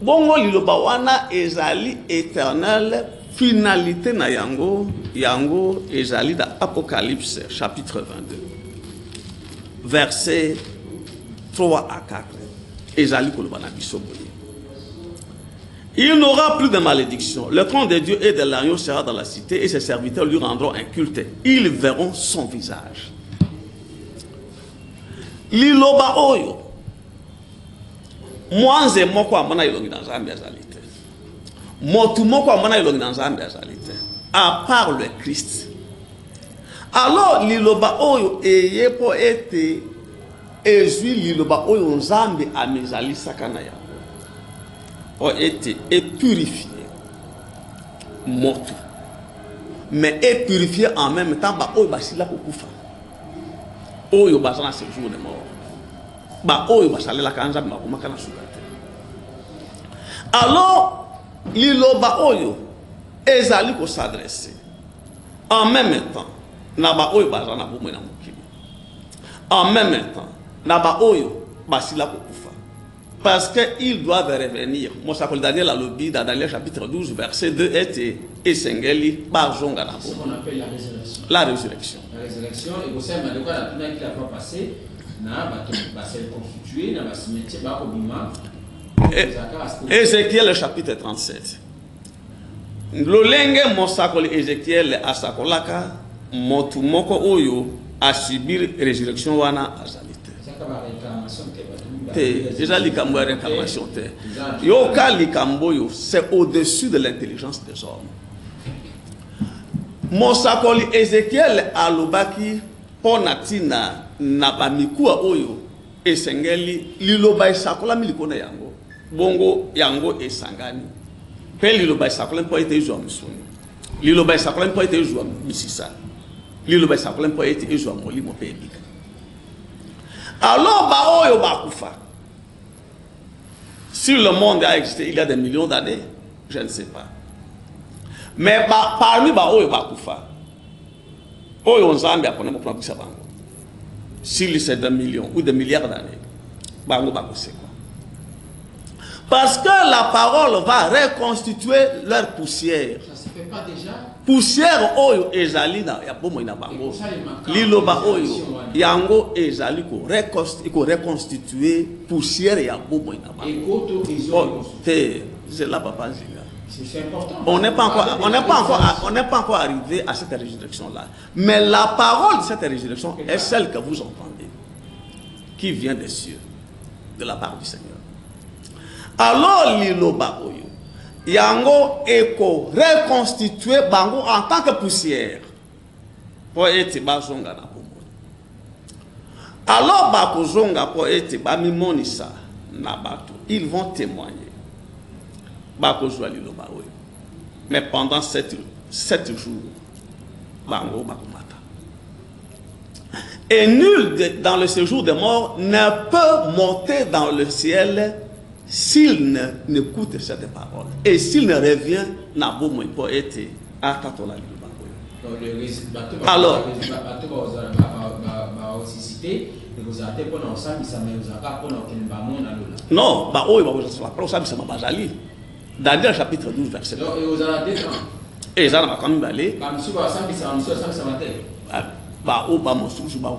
bongo liloba wana ezali éternel finalité na yango ezali dans Apocalypse chapitre 22 versets 3 à 4 ezali koloba na biso boye. Il n'aura plus de malédiction. Le trône de Dieu et de l'agneau sera dans la cité et ses serviteurs lui rendront un culte. Ils verront son visage. Liloba oyo mwanze moko amona ilongi na Nzambe azalite. Motu moko amona ilongi na Nzambe azalite. À part le Christ. Alors liloba oyo eyepo ete ezui liloba oyo Nzambe amezalisa kana ya ont été purifiés, morts, mais est purifié en même temps. Bah, oh, bah, c'est là pour koufa. Oh, yo, bah, ça n'a ce jour de mort. Bah, oh, bah, ça l'est la kanza, bah, comment kana sougate. Alors, l'ilo, bah, oh, yo, ezali ko s'adresser. En même temps, na ba oh, bah, ça n'a pas moi na mokili. En même temps, na ba oh, yo, bah, c'est là pour koufa. Parce qu'ils doivent revenir. Moi, ça s'appelle Daniel Alobi, dans Daniel chapitre 12, verset 2, et Sengeli, Barzonga. Ce qu'on appelle la résurrection. La résurrection. La résurrection, et vous savez, il y a qui n'a pas passé, c'est constitué dans le cimetière, Ézéchiel chapitre 37. Lolenge mosakoli Ézéchiel asakolaka, motumoko oyo, a subir résurrection wana azalite. Déjà likambo ya réincarnation te. Yoka likambo yo, c'est au-dessus de l'intelligence des hommes. Mosakoli Ézéchiel alobaki ponatina na bamikuwa oyo esengeli liloba esakola milikona yango. Bongo yango esangani. Pe liloba esakola mpo ete ezwa misuni. Liloba esakola mpo ete ezwa misisa. Liloba esakola mpo ete ezwa molimo pe ebika. Alors, bah, oh, bah, koufa. Si le monde a existé il y a des millions d'années, je ne sais pas. Mais bah, parmi bah, oh, bah, koufa. Oh, on Zambie a connu mon plan. S'il c'est des millions ou des milliards d'années, bah, on va c'est quoi? Parce que la parole va reconstituer leur poussière. Ça se fait pas déjà? Poussière oyo ezali na ya bomo ina bango. Liloba oyo yango ezali ko reconstituer poussière ya bomo ina bango. C'est là papa Zinga. C'est important. On n'est pas encore arrivé à cette résurrection là. Mais la parole de cette résurrection est celle que vous entendez, qui vient des cieux, de la part du Seigneur. Alors liloba oyo yango eko reconstituer bango en tant que poussière pour être bazonga na bomoi. Alors bakozonga pour être bamimonisa na bato, ils vont témoigner bakozwa liloba oyo. Mais pendant 7 jours bango bakomata. Et nul dans le séjour des morts ne peut monter dans le ciel s'il n'écoute cette parole et s'il ne revient na bomo pour être à katola liloba. Alors non, bah oui, bah vous la ça c'est ma bazali. Daniel chapitre 12 verset 2. Et ça va quand même aller. Bah oh bah mon sou bah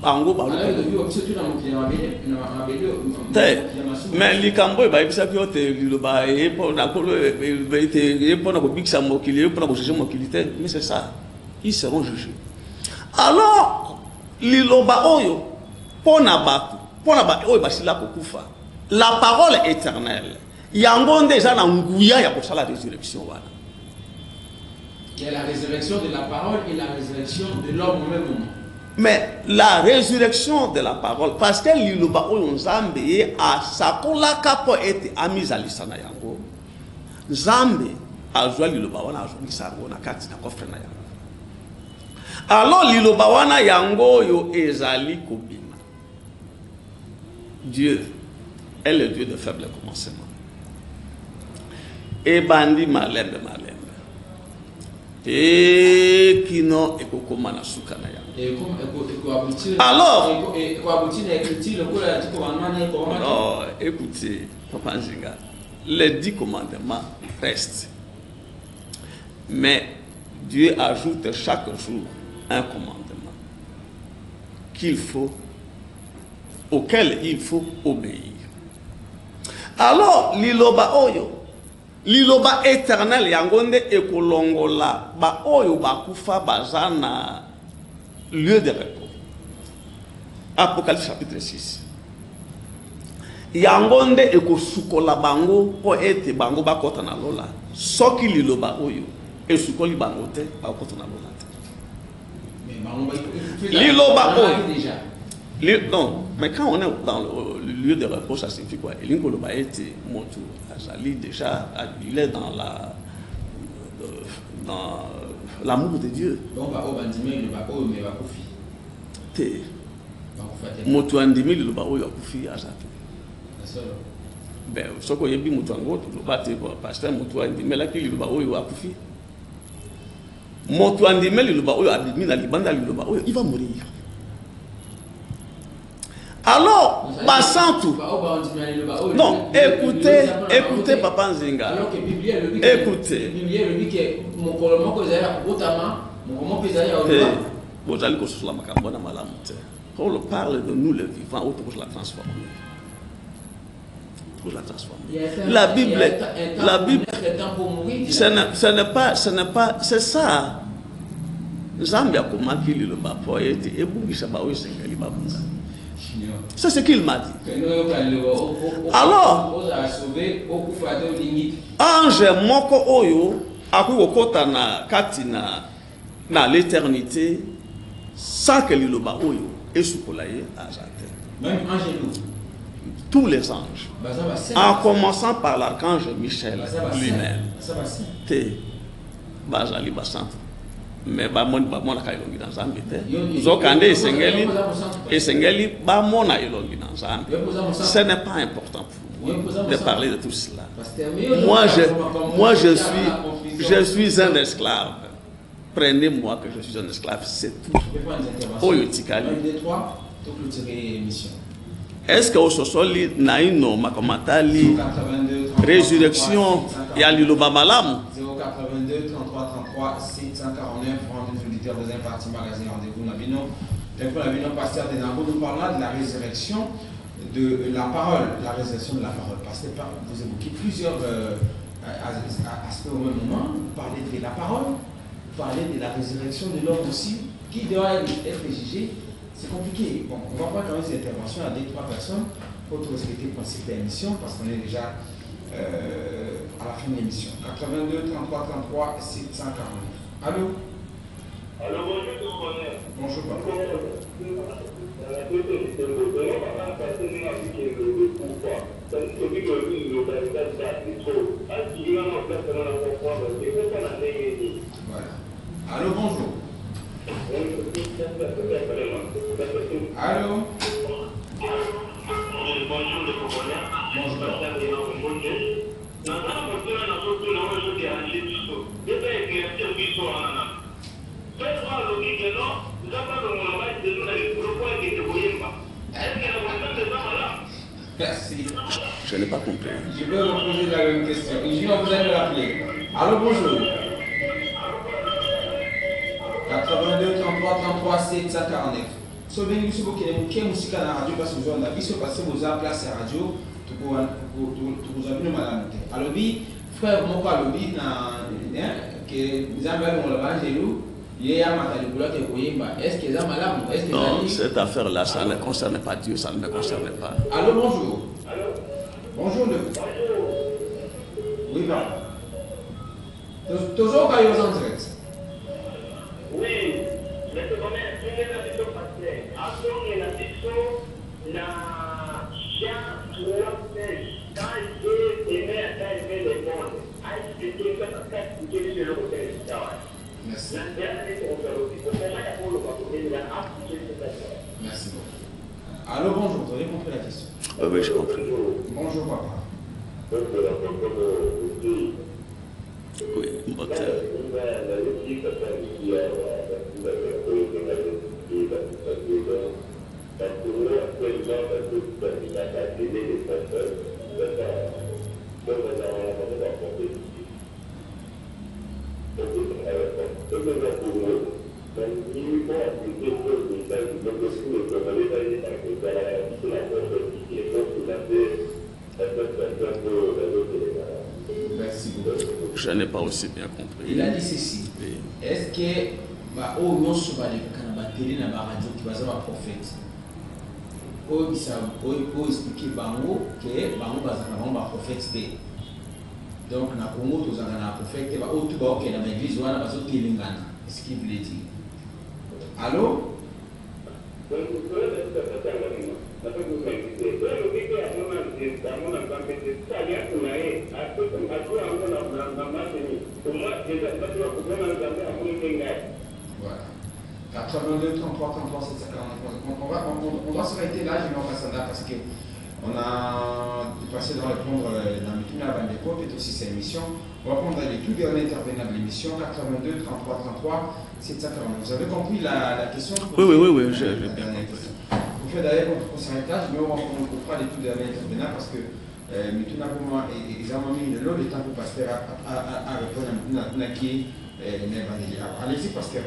bango ba mais likambo ba bisa biote liloba e po na ko e po na ko biksa mokili e po na ko juger mokili te, mais c'est ça, ils seront jugés. Alors liloba oyo pona ba oyo basila ko kufa, la parole éternelle yango déjà na nguya ya ko sala résurrection wana. Il y a la résurrection de la parole et la résurrection de l'homme au même moment. Mais la résurrection de la parole, parce que l'Iloba Nzambe a sakolaka po ete amizalisa na yango. Nzambe azwa l'Iloba wana azwa ngisango na kati na kofre na yango. Alors l'Iloba wana yango yo ezali kobima. Dieu est le Dieu de faible commencement. Et bandi malembe. Et kino ekokoma na suka na yango. Alors, non, écoutez, Papa Nzinga, les 10 commandements restent. Mais Dieu ajoute chaque jour un commandement auquel il faut obéir. Alors, liloba oyo, liloba éternel yangonde ekolongola ba oyo bakufa bazana lieu de repos. Apocalypse chapitre 6. Yangonde ekosukola bango po ete bango bakota na lola. Soki liloba oyo esukoli bango te bakota na lola te. Liloba oyo. Non, mais quand on est dans le lieu de repos, ça signifie quoi? Linkoloba ete motu azali déjà, il est dans l'amour de Dieu. Donc ba obandime le ba oyo me bakufi. Te. Motu andimi liloba oyo akufi azati. Ben, ce que yebi mutu angoto, le bate pasteur mutu andime la ki liloba oyo akufi. Motu andime liloba oyo abimi na libanda liloba oyo, il va mourir. Alors, Basantou. Non, écoutez, Papa Nzinga. Écoutez. On parle de nous, les vivants, pour la transformer. Pour la transformer. La Bible, ce n'est pas, c'est ça. Zambia comment qu'il le bat pour être et bougi sabaoui sengali babunga. C'est ce qu'il m'a dit. Alors, ange moko oyo akukokota na katina na l'éternité sans que liloba oyo esukolaye azate. Même angelo. Tous les anges, en commençant par l'archange Michel lui-même. Te bazali basante. Mais ba mona ka ilongi na Nzambe te. Zokande esengeli ba mona ilongi na Nzambe. Ce n'est pas important pour moi de parler de tout cela. Moi je suis un esclave. Prenez-moi que je suis un esclave, c'est tout. Oyo tikali. Est-ce que au sosoli naino makomatali résurrection ya liloba malamu? 082 33 33 749 rendez-vous auditeurs deuxième partie magazine rendez-vous Nabino. Nabino pasteur Tenango nous parlera de la résurrection de la parole, la résurrection de la parole. Pasteur, vous évoquez plusieurs aspects au même moment. Vous parlez de la parole, vous parlez de la résurrection de l'homme aussi, qui doit être jugé. C'est compliqué. Bon, on va prendre quand même cette intervention à 2-3 personnes pour respecter le principe de l'émission parce qu'on est déjà à la fin de l'émission. 82 33 33 749. Allô? Allô, bonjour. Bonjour, papa. Voilà. Allô, bonjour. Allô? Bonjour, le Congolais. Merci. Je n'ai pas compris. Je vais vous poser la même question. Ingénieur, vous allez me rappeler. Allô, bonjour. 82 33 33 749. Sauvez-nous si vous voulez que musique à la radio parce que vous avez vu passer vos place à la radio. Vous avez vu madame. Alors, oui, frère, mon père, oui, que nous avons le Angelo. Est-ce que non, cette affaire-là, ça ne concerne pas Dieu, ça ne me concerne pas. Allô, bonjour. Bonjour, le. Oui, pardon. Toujours pas aux entrées. Oui, mais c'est comme une émission passée. Après, la question, la chien, quand il aimait les mondes, a expliqué que ça fait expliquer sur le côté du travail. Merci. Merci beaucoup. Allô, bonjour, vous avez compris la question? Oui, j'ai compris. Bonjour, papa. Oui, Merci beaucoup. Je n'ai pas aussi bien compris. Il a dit ceci. Oui. Est-ce que oh non souvent les télé na radio qui va avoir prophète oh bisa oh expliquer bango que bango bazana prophète donc na Congo tous na prophète ba oh tout ba OK na église wana bazo telingana ce qu'il voulait dire. Allô? Voilà. 82, 33, 33, 749. On doit s'arrêter là, je vais en passer là parce que on a dépassé de répondre dans le tunnel avant l'époque et aussi cette émission. On va prendre les tout derniers intervenants de l'émission 82, 33, 33, 749. Vous avez compris la question? Oui, j'ai bien compris. Vous faites d'ailleurs votre pourcentage, mais on fera les tout derniers intervenants parce que maintenant pour moi, exactement le temps pour passer à répondre à qui. Allez-y, pasteur.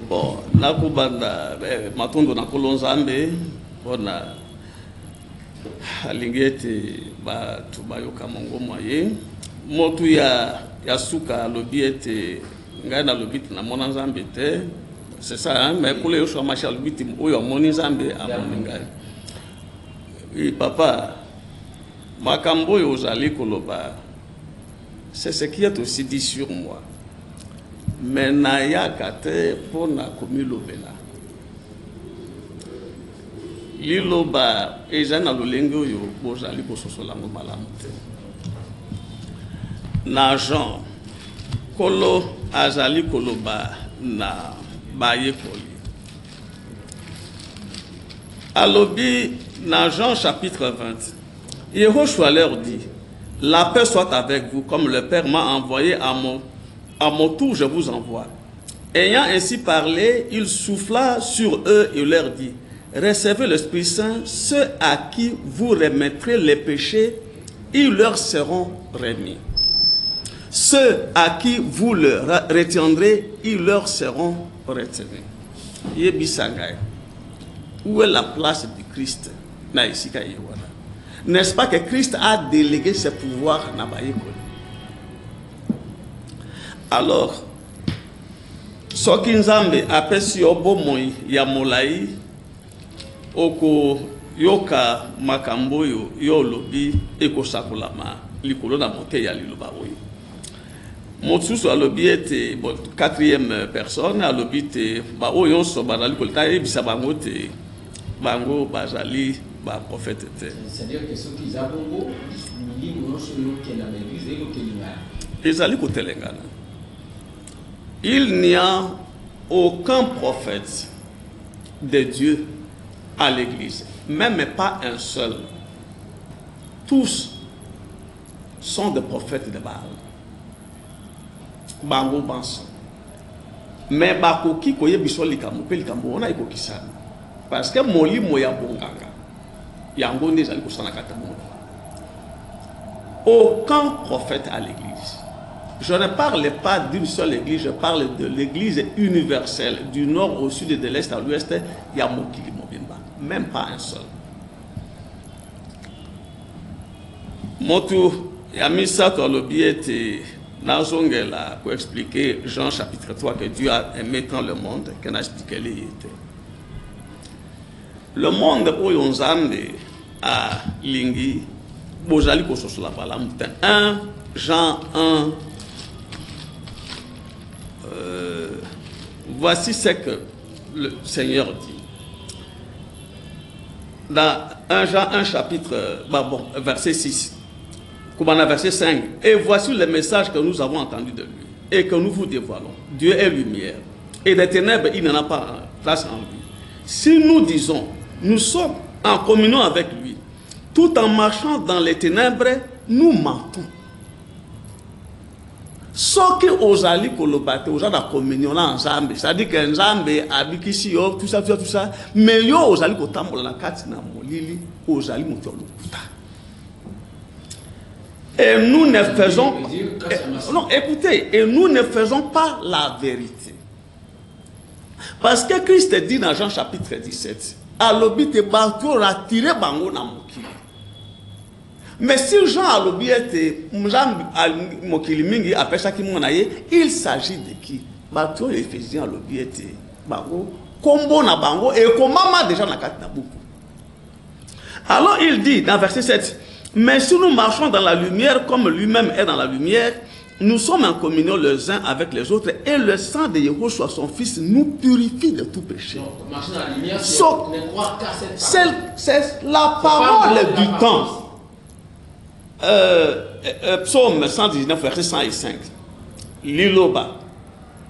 Bon, nakubanda matondo nakolo nzambe bona alingete batu bayoka mongo moye motu ya suka lobi ete ngai na lobi na mona nzambe te, c'est ça hein, mais pour les autres marcher lobi oyo moni nzambe amoni ngai. Oui papa, makambo yo ozali koloba c'est ce qui est aussi dit sur moi. Mais naya kate pona komi lobela liloba ezana lolengo yo bozali kososola ngo malamu te na Jean kolo azali koloba na bayekoli alobi na Jean chapitre 20 Yehoshua leur dit: la paix soit avec vous, comme le Père m'a envoyé à mon tour, je vous envoie. Ayant ainsi parlé, il souffla sur eux et leur dit: recevez l'Esprit Saint, ceux à qui vous remettrez les péchés, ils leur seront remis. Ceux à qui vous le retiendrez, ils leur seront retenus. Yebisangai. Où est la place du Christ? N'est-ce pas que Christ a délégué ses pouvoirs à Nabayekoli? Alors, soki nzambe apesi yo bomoi ya molai oko yoka makambo yo lobi ekosakolama likolo na moke ya liloba oyo. Mosusu alobi ete quatrième personne alobi te ba oyo so bazali kolita ebisa bango te bango bazali ba prophète te. C'est-à-dire que ceux qui zabongo milimo no so yo ke na l'église eko kelingana. Ezali kotelengana. Il n'y a aucun prophète de Dieu à l'église, même pas un seul. Tous sont des prophètes de Baal. Bango banso. Mais bakoki koye biso likambo pe likambo ona ikokisana. Parce que moli moya bonganga. Yango ndezali kosana kata moto. Aucun prophète à l'église. Je ne parle pas d'une seule église, je parle de l'église universelle, du nord au sud et de l'est à l'ouest, il y a Mokili Mobimba, même pas un seul. Motu, Yamisa Tolobiete, Nazongela, pour expliquer Jean chapitre 3 que Dieu a aimé tant le monde, qu'on a expliqué les était. Le monde où Yonzambe a Lingi, Bozali Kososola Balamoutin, 1 Jean 1. Voici ce que le Seigneur dit. Dans 1 Jean 1 chapitre, verset 6, verset 5. Et voici le message que nous avons entendu de lui et que nous vous dévoilons. Dieu est lumière. Et des ténèbres, il n'en a pas place en lui. Si nous disons, nous sommes en communion avec lui, tout en marchant dans les ténèbres, nous mentons. Ce que ozali kolobate ozala communion na nzambe, c'est-à-dire que nzambe abikisi yo tout ça, mais yo ozali kotambola na kati na molili ozali moto lokuta. Et nous ne faisons non, écoutez, et nous ne faisons pas la vérité. Parce que Christ dit dans Jean chapitre 17, alobi te bato ratiré bango na mokili. Mais si Jean alobi était mokili mingi après ça qui monaye, il s'agit de qui? Bato Éphésiens alobi était bango kombo na bango et komama déjà na kati na buku. Alors il dit dans verset 7, mais si nous marchons dans la lumière comme lui-même est dans la lumière, nous sommes en communion les uns avec les autres et le sang de Yahushua, son fils, nous purifie de tout péché. Donc, marcher dans la lumière, c'est la parole du temps. Psaume 119, verset 105. Liloba,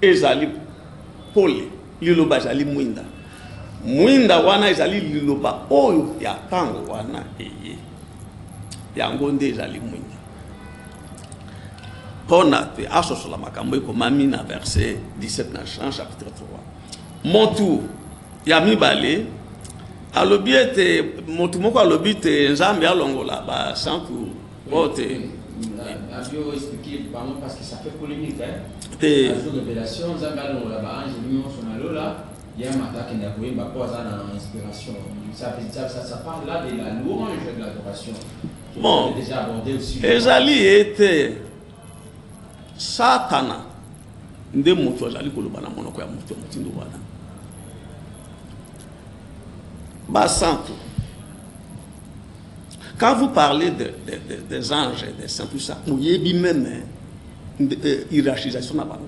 Ezali, Pole, Liloba, Ezali, Mwinda. Mwinda wana Ezali, Liloba, Oyo, Yatango wana, Eye. Yangonde Ezali, Mwinda. Pona te asoso la makambo ekomami na verset 17 na Jean chapitre 3. Mon tour ya mibale alobi ete motu moko alobi te nzambe alongola ba santu wote Abio expliqué parce que ça fait polémique te révélation nzambe alongola ba ange lui son alola il y a un matin qui n'a pas posa dans inspiration ça parle là de la louange de l'adoration. Bon, déjà abordé aussi ezali ete Satana nde moto azali koloba na monoko ya moto motindo wana ba santo. Quand vous parlez des anges des saints tout ça vous yebi même hiérarchisation na bango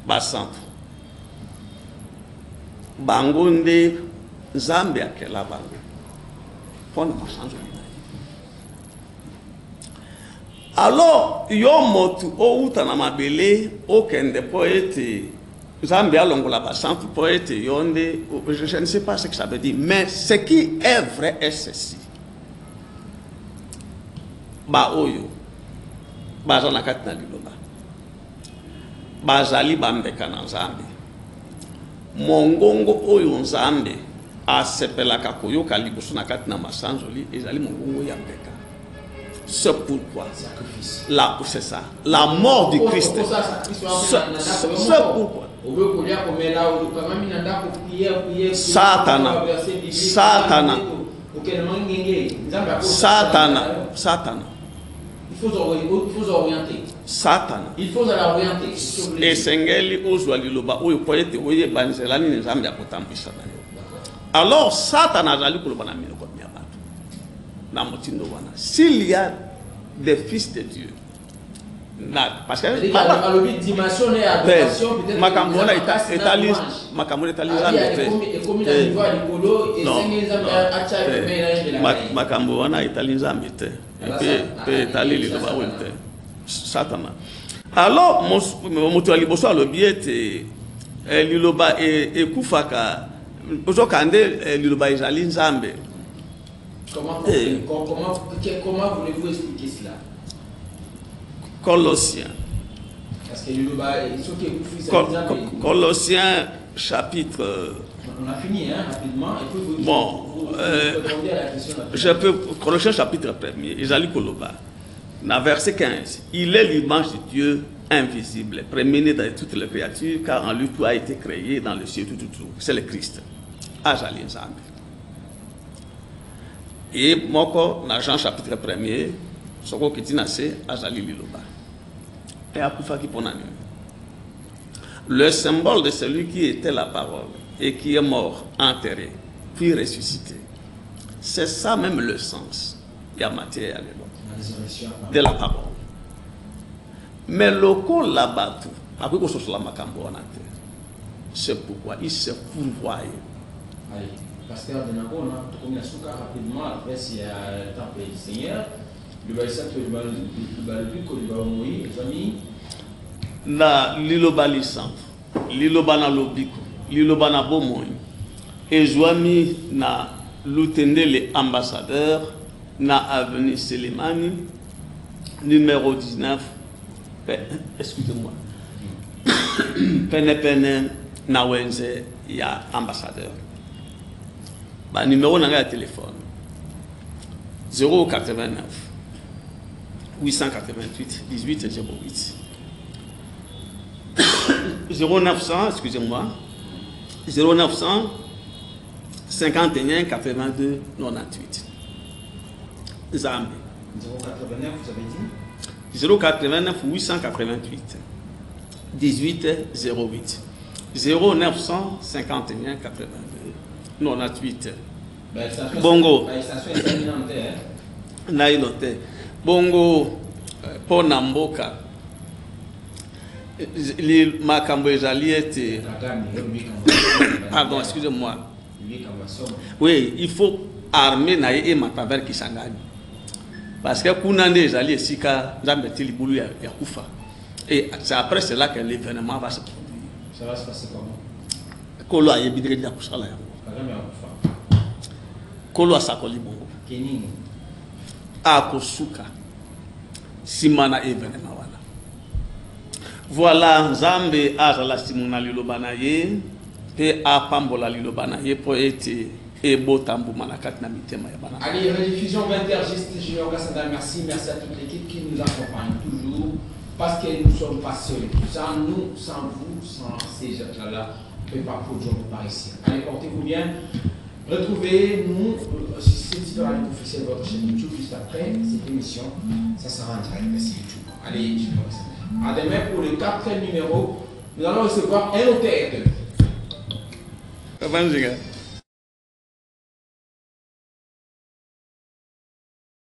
ba santo bango nde nzambe akela bango pona machanzo. Alors, yomotu outa na mabele okende poète Zambia longola basantu poète yonde je ne sais pas ce que ça veut dire mais ce qui est vrai est ceci. Ba oyo bazana katina liloba bazali bambeka na Nzambe mongongo oyo Nzambe asepelaka koyoka liboso na katina masanzoli ezali mongongo ya mbeka. C'est pourquoi c'est ça, la mort du Christ. C'est pourquoi Satana il faut l'orienter. Et Sengeli ozwa liloba oyo poete oye banzela ni Nzambe akotambisa na yo. Alors Satana azali koloba na minoko ya bato. S'il y a des fils de Dieu, parce que alors moto aliboso alobi ete liloba ekufaka ozokande liloba ezali Nzambe. Comment voulez-vous expliquer cela? Colossiens. Parce que Colossiens chapitre. On a fini rapidement. Et puis bon, répondez à la question. Je peux. Colossiens chapitre 1er. Isali Koloba. Dans verset 15. Il est l'image de Dieu invisible, préméné dans toutes les créatures, car en lui tout a été créé dans le ciel tout. C'est le Christ. Ajali Nzambe. Et moko dans Jean chapitre 1er, soko kitina se azali liloba. Et akufa ki ponani. Le symbole de celui qui était la parole et qui est mort, enterré, puis ressuscité. C'est ça même le sens de la matière de la parole. Mais le col là-bas, après qu'on soit la makambo en terre, c'est pourquoi il se pourvoyait. Pasteur de Nako, on a commis rapidement, après s'il y a le temple du Seigneur, le baïsat, le baluc, le baoui, les amis. Na liloba lisan, liloba na lobiko, liloba na bomoi, et joami na lutende les ambassadeurs, na avenue Selemani, numéro 19, excusez-moi, pene na wenze ya ambassadeur. Bah, numéro de téléphone 089 888 18 08. 0900, excusez-moi, 0900 51 82 98. Zambie. 089, vous avez dit 089 888 18 08. 0900 51 82 98. Bongo. Naïnote. Bongo Ponamboka. Makambo ezali ete. Pardon, excusez-moi. Oui, il faut armer naïe et mataver Kisangani. Parce que Kounande ezali esika Nzambe tilibulu ya kufa. Et c'est après cela que l'événement va se produire. Ça va se passer comment? Kolo a yebidre dia kusala ya. Kolo asakoli bongo. Kenini. Akosuka. Simana événement wana. Voilà, Nzambe azala simuna lilobana ye pe apambola lilobana ye po ete ebo tambu manakati na mitema ya bana. Allez, rediffusion 20h, Junior Gassanda, merci à toute l'équipe qui nous accompagne toujours. Parce que nous ne sommes pas seuls. Sans nous, sans vous, sans ces gens-là, on ne peut pas produire par ici. Allez, portez-vous bien. Retrouvez-nous, si c'est petit peu à confesser votre chaîne YouTube juste après cette émission. Ça sera en direct sur YouTube. Allez, je vous remercie. À demain pour le 4e numéro. Nous allons recevoir un auteur.